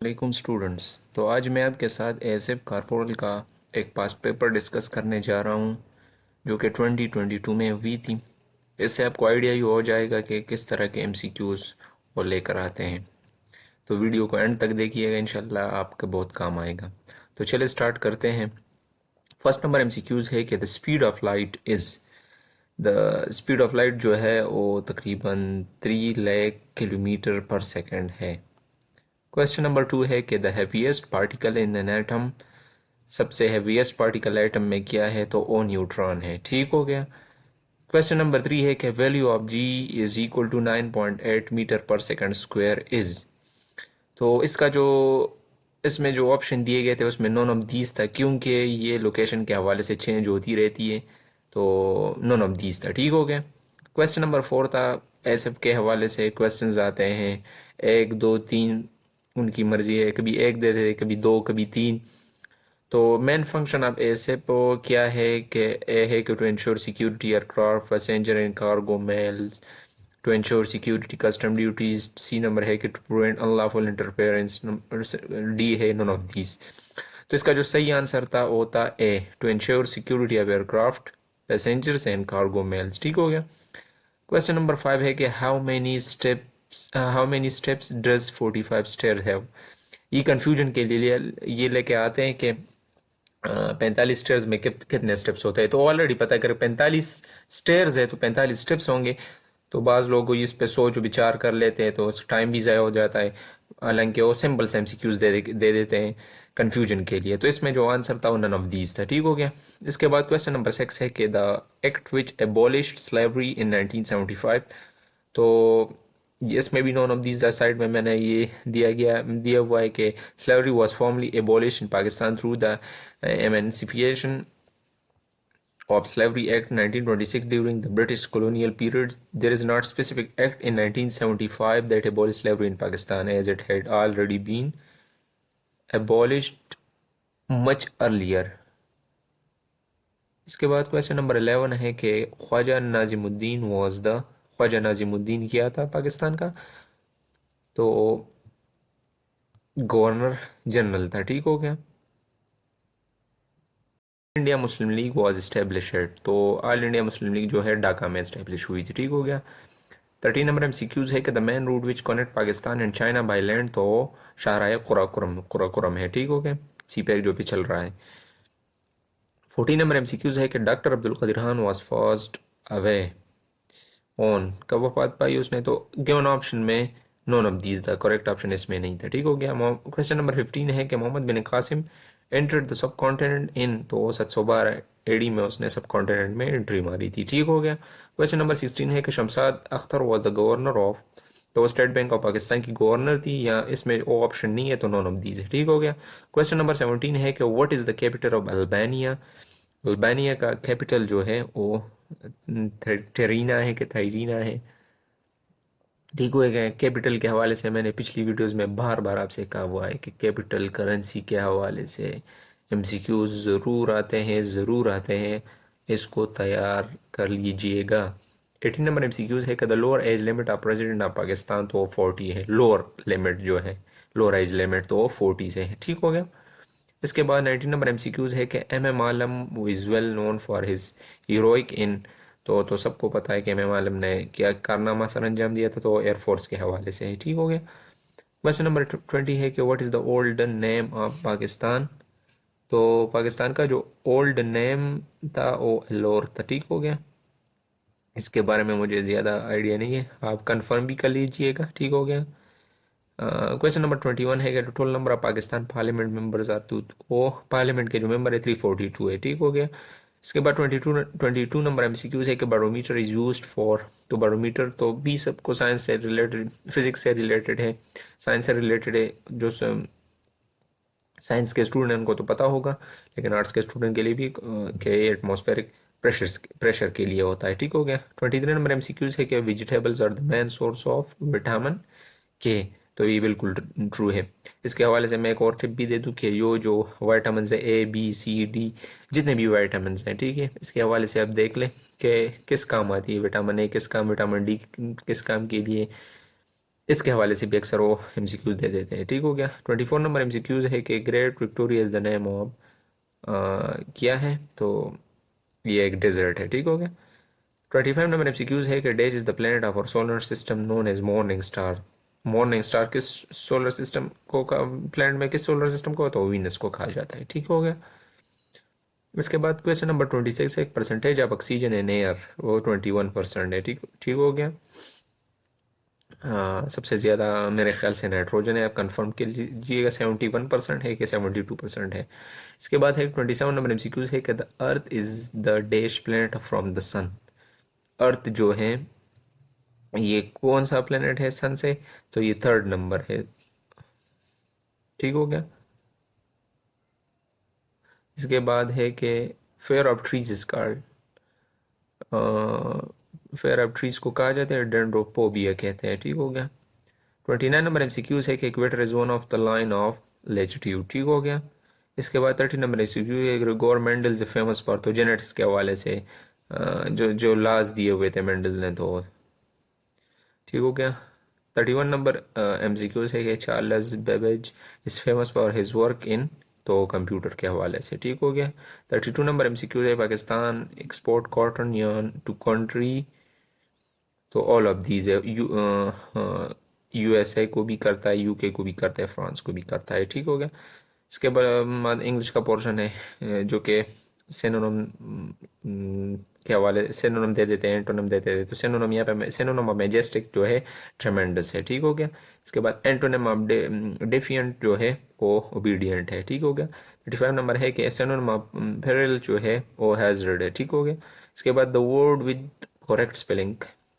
वालेकुम स्टूडेंट्स। तो आज मैं आपके साथ एसएफ कारपोरल का एक पास्ट पेपर डिस्कस करने जा रहा हूँ जो कि 2022 में हुई थी। इससे आपको आइडिया ही हो जाएगा कि किस तरह के एमसीक्यूज़ वो लेकर आते हैं। तो वीडियो को एंड तक देखिएगा, इंशाल्लाह आपके बहुत काम आएगा। तो चलिए स्टार्ट करते हैं। फर्स्ट नंबर एमसीक्यूज़ है कि the speed of light is. The speed of light जो है वो तकरीबन 3 लाख किलोमीटर पर सेकंड है। क्वेश्चन नंबर 2 है कि the heaviest particle in an atom. सबसे हैवीएस्ट पार्टिकल एटम में क्या है, तो ओ न्यूट्रॉन है। ठीक हो गया। क्वेश्चन नंबर 3 है कि value of G is equal to 9.8 metre per second square is. तो इसमें जो ऑप्शन दिए गए थे उसमें नॉन ऑफ दीज था, क्योंकि ये लोकेशन के हवाले से चेंज होती रहती है, तो नॉन ऑफ दीज था। ठीक हो गया। क्वेश्चन नंबर 4 था एसएफ के हवाले से क्वेश्चंस आते हैं 1 2 3, उनकी मर्जी है, कभी एक दे देते, कभी दो, कभी तीन। तो मेन फंक्शन ऑफ एसएफ क्या है कि ए है कि to ensure security aircraft passenger and cargo mails, to ensure security custom duties. C number है कि to prevent unlawful interference. D है नॉन ऑफ दीज। तो इसका जो सही आंसर था वो था A, to ensure security of aircraft passengers and cargo mails. ठीक हो गया। क्वेश्चन नंबर 5 है कि how many steps does 45 stair have. ये कंफ्यूजन के लिए ये लेके आते हैं कि 45 स्टेयर्स में कितने स्टेप्स होते हैं। तो ऑलरेडी पता है, अगर 45 स्टेयर्स है तो 45 स्टेप्स होंगे। तो बाज़ लोग इस पे सोच विचार कर लेते हैं तो टाइम भी ज़ाया हो जाता है, हालांकि वो सिंपल से एमसीक्यूज दे देते हैं कंफ्यूजन के लिए। तो इसमें जो आंसर था वो नन ऑफ दीज था। ठीक हो गया। इसके बाद क्वेश्चन नंबर 6 है कि the act which abolished slavery in 1975। तो इसमें भी नॉन ऑफ दीज साइड में मैंने ये दिया हुआ है कि slavery was formally abolish in Pakistan through the emancipation of Slavery Act 1926 during the British colonial period. There is not specific act in 1975 that abolished slavery in Pakistan, as it had already been abolished much earlier. इसके बाद question number 11 है कि ख्वाजा नाजिमुद्दीन क्या था पाकिस्तान का, तो governor general था। ठीक हो गया। India Muslim league was established. तो ऑल इंडिया मुस्लिम लीग जो है ढाका में एस्टेब्लिश हुई थी। ठीक हो गया। 13 नंबर एमसीक्यूज है कि the main route which connect Pakistan and China by land, तो शाहराह कुराकुरम है। ठीक हो गया। सी पैक जो भी चल रहा है। 14 नंबर एमसीक्यूज है कि doctor Abdul Qadeer Khan was first away on, कब वफात पाई उसने, तो गिवन ऑप्शन में none of these the correct option इसमें नहीं था। ठीक हो गया। क्वेश्चन नंबर 15 है कि Mohammad bin Qasim entered the subcontinent in, तो 712 एडी में उसने सब कॉन्टिनेंट में एंट्री मारी थी। ठीक हो गया। क्वेश्चन नंबर 16 है कि Shamshad Akhtar was the governor of, तो स्टेट बैंक ऑफ पाकिस्तान की गवर्नर थी, या इसमें वो ऑप्शन नहीं है, तो नॉन ऑफ दीज है। ठीक हो गया। क्वेश्चन नंबर 17 है कि what is the capital of Albania. Albania का कैपिटल जो है वो टेरीना है कि थाइरीना है। ठीक हो गया। कैपिटल के हवाले से मैंने पिछली वीडियोस में बार बार आपसे कहा हुआ है कि कैपिटल करेंसी के हवाले से एमसीक्यूज ज़रूर आते हैं, इसको तैयार कर लीजिएगा। 18 नंबर एमसीक्यूज है कि the lower age limit of president of Pakistan, तो 40 है। लोअर लिमिट जो है, लोअर एज लिमिट तो 40 से है। ठीक हो गया। इसके बाद 19 नंबर एमसीक्यूज है कि M M Alam is well known for his heroic in, तो सबको पता है कि एम एम आलम ने क्या कारनामा सर अंजाम दिया था, तो एयरफोर्स के हवाले से है। ठीक हो गया। क्वेश्चन नंबर 20 है कि what is the old name of Pakistan. तो पाकिस्तान का जो ओल्ड नेम था वो एलोर था। ठीक हो गया। इसके बारे में मुझे ज़्यादा आइडिया नहीं है, आप कंफर्म भी कर लीजिएगा। ठीक हो गया। क्वेश्चन नंबर 21 है कि total number of Pakistan parliament members are two, वो पार्लियामेंट के जो मेंबर है 342 है। ठीक हो गया। इसके बाद 22 नंबर एमसीक्यूज है कि बारोमीटर इज यूज्ड फॉर, तो बारोमीटर तो भी सबको साइंस से रिलेटेड, फिजिक्स से रिलेटेड है, साइंस से रिलेटेड है। जो साइंस के स्टूडेंट हैं उनको तो पता होगा, लेकिन आर्ट्स के स्टूडेंट के लिए भी कि एटमॉस्फेरिक प्रेशर के लिए होता है। ठीक हो गया। 23 नंबर एमसीक्यूज है कि vegetables are the main source of vitamin K, तो ये बिल्कुल ट्रू है। इसके हवाले से मैं एक और टिप भी दे दूँ कि जो वाइटामिन है ए बी सी डी, जितने भी वाइटामिन हैं, ठीक है, इसके हवाले से आप देख लें कि किस काम आती है। विटामिन ए किस काम, विटामिन डी किस काम के लिए, इसके हवाले से भी अक्सर वो एमसीक्यूज दे देते हैं। ठीक हो गया। 24 नंबर एमसीक्यूज है कि great Victoria is the name of क्या है, तो ये एक डेजर्ट है। ठीक हो गया। 25 नंबर एमसीक्यूज है कि dash is the planet of our solar system known as morning star. Morning star किस सोलर सिस्टम को प्लेनेट में किस सोलर सिस्टम को, तो वीनस को कहा जाता है। ठीक हो गया। इसके बाद क्वेश्चन नंबर 26 है percentage of oxygen in air, वो 21% है। ठीक ठीक हो गया। सबसे ज़्यादा मेरे ख्याल से नाइट्रोजन है, आप कंफर्म कर लीजिएगा 71% है कि 72% है। इसके बाद है 27 नंबर एमसीक्यूज है कि the earth is the dash planet from the sun. Earth जो है ये कौन सा प्लेनेट है सन से, तो ये थर्ड नंबर है। ठीक हो गया। इसके बाद है कि fair of trees is called, fair of trees को कहा जाता है डेंड्रोपोबिया कहते हैं। ठीक हो गया। 29 नंबर एमसीक्यूज है कि equator is one of the line of latitude. ठीक हो गया। इसके बाद 30 नंबर एमसीक्यू है Gregor Mendel is famous for, तो जेनेटिक्स के हवाले से जो जो लाज दिए हुए थे मेंडल ने, तो ठीक हो गया। 31 नंबर एमसीक्यूज है कि Charles Babbage is famous for his work in, तो कंप्यूटर के हवाले से। ठीक हो गया। 32 नंबर एमसीक्यूज है Pakistan export cotton yarn to country, तो ऑल ऑफ दीज है। यूएसए को भी करता है, यूके को भी करता है, फ्रांस को भी करता है। ठीक हो गया। इसके बाद इंग्लिश का पोर्शन है जो कि सिनोनिम के हवाले सिनोनिम दे देते हैं, एंटोनिम दे देते हैं। तो सिनोनिम यहाँ पे सिनोनिम ऑफ मैजेस्टिक जो है ट्रेमेंडस है। ठीक हो गया। इसके बाद एंटोनिम ऑफ डेफिएंट जो है वो ओबीडियंट है। ठीक हो गया। 35 नंबर है कि सिनोनिम ऑफ फेरल जो है वो हैजर्ड है। ठीक हो गया। इसके बाद the word with correct spelling,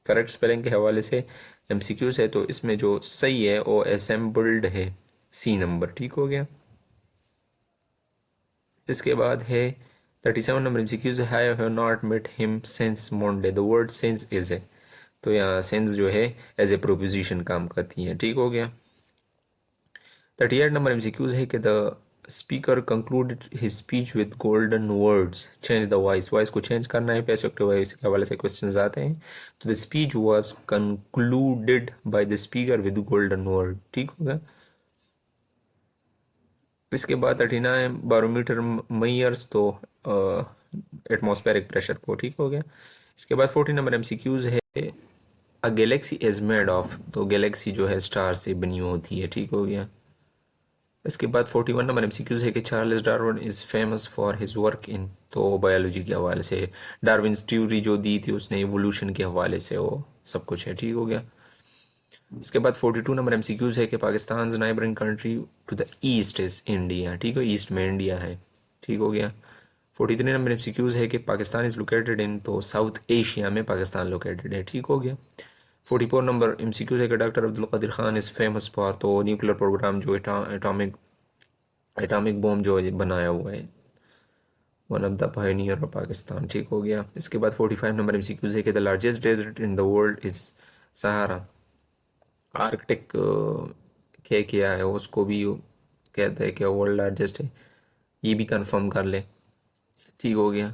correct spelling के हवाले से एमसीक्यूज है, तो इसमें जो सही है वो असेंबल्ड है, सी नंबर। ठीक हो गया। इसके बाद है 37 नंबर एमसीक्यूज है, I have not met him since Monday, the word since is है, तो यहाँ सिंस जो है एज ए प्रोपोजिशन काम करती है। ठीक हो गया। 38 नंबर एमसीक्यूज है कि the speaker concluded his speech with golden words, change the voice, voice को चेंज करना है, पैसिव वॉइस के हवाले से क्वेश्चंस आते हैं। तो the speech was concluded by the speaker with golden word. ठीक हो गया। इसके बाद 39 बारोमीटर मैयर्स, तो एटमॉस्फेरिक प्रेशर को। ठीक हो गया। इसके बाद 40 नंबर एमसीक्यूज है अ गैलेक्सी इज मेड ऑफ, तो गैलेक्सी जो है स्टार से बनी होती है। ठीक हो गया। इसके बाद 41 नंबर एमसीक्यूज है कि Charles Darwin is famous for his work in, तो बायोलॉजी के हवाले से डार्विन थ्योरी जो दी थी उसने इवोल्यूशन के हवाले से वो सब कुछ है। ठीक हो गया। इसके बाद 42 नंबर एमसीक्यूज है कि Pakistan neighbouring country to the east is India. ठीक है, ईस्ट में इंडिया है। ठीक हो गया। 43 नंबर एमसीक्यूज है कि पाकिस्तान इज लोकेटेड इन, तो साउथ एशिया में पाकिस्तान लोकेटेड है। ठीक हो गया। 44 नंबर एमसीक्यूज है कि doctor Abdul Qadeer Khan is famous for, तो न्यूक्लियर प्रोग्राम जो एटॉमिक एटॉमिक बॉम्ब जो बनाया हुआ है, one of the pioneer of Pakistan. ठीक हो गया। इसके बाद 45 नंबर एमसीक्यूज है कि the largest desert in the world is Sahara, Arctic क्या किया है उसको भी कहते हैं कि वर्ल्ड लार्जेस्ट है, ये भी कंफर्म कर ले। ठीक हो गया।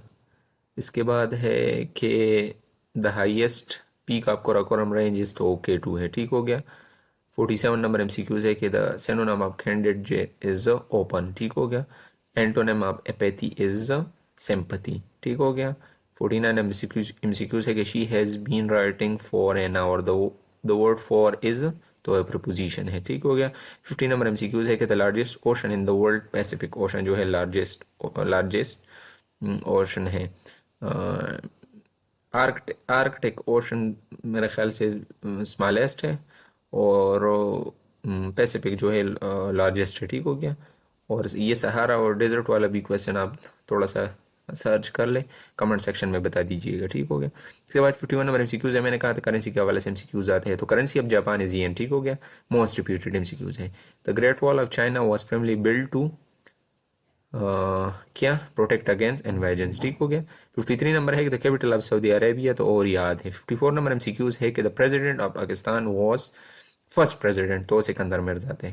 इसके बाद है कि the highest peak of Karakoram range is, तो K2 है। ठीक हो गया। 47 नंबर एमसीक्यूज है कि द सिनोनिम ऑफ कैंडिड जे इज ओपन। ठीक हो गया। Antonym of apathy is sympathy. ठीक हो गया। 49 एमसीक्यूज है कि she has been writing for an hour, the word for is, तो प्रपोजिशन है। ठीक हो गया। 50 नंबर एमसीक्यूज है कि the largest ocean in the world Pacific Ocean जो है लार्जेस्ट लार्जेस्ट ओशन है। आर्कटिक ओशन मेरे ख्याल से स्मॉलेस्ट है, और पैसिफिक जो है लार्जेस्ट है। ठीक हो गया। और ये सहारा और डेजर्ट वाला भी क्वेश्चन आप थोड़ा सा सर्च कर ले, कमेंट सेक्शन में बता दीजिएगा। ठीक हो गया। इसके बाद 51 नंबर एमसीक्यूज है, मैंने कहा था करेंसी के हवाले से एमसीक्यूज आते हैं, तो currency of Japan is yen. ठीक हो गया। मोस्ट रिपीटेड एमसीक्यूज है the great wall of China was primarily build to क्या प्रोटेक्ट अगेंस्ट इन्वेजन्स। ठीक हो गया। 53 नंबर है कि the capital of Saudi Arabia, तो और याद है। 54 नंबर एमसीक्यूज है कि the president of Pakistan was first president, तो सिकंदर मिर्जा थे।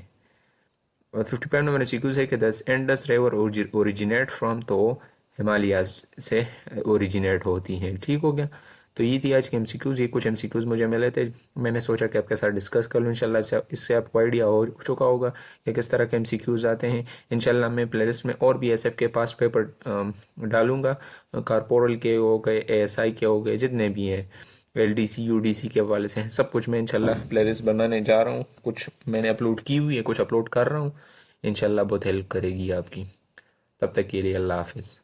और 55 नंबर एमसीक्यूज है कि the Indus river originate from, तो हिमालयाज से ओरिजिनेट होती हैं। ठीक हो गया। तो ये थी आज के एमसीक्यूज़। ये कुछ एमसीक्यूज़ मुझे मिले थे, मैंने सोचा कि आपके साथ डिस्कस कर लूँ। इंशाल्लाह इससे आपको आइडिया हो चुका होगा कि किस तरह के एमसीक्यूज़ आते हैं। इंशाल्लाह मैं प्लेलिस्ट में और भी एसएफ के पास पेपर डालूँगा, कारपोरल के हो गए, एएसआई के हो गए, जितने भी हैं एलडीसी यूडीसी के हवाले से सब कुछ मैं इंशाल्लाह प्लेलिस्ट बनाने जा रहा हूँ। कुछ मैंने अपलोड की हुई है, कुछ अपलोड कर रहा हूँ। इंशाल्लाह बहुत हेल्प करेगी आपकी। तब तक के लिए अल्लाह हाफिज़।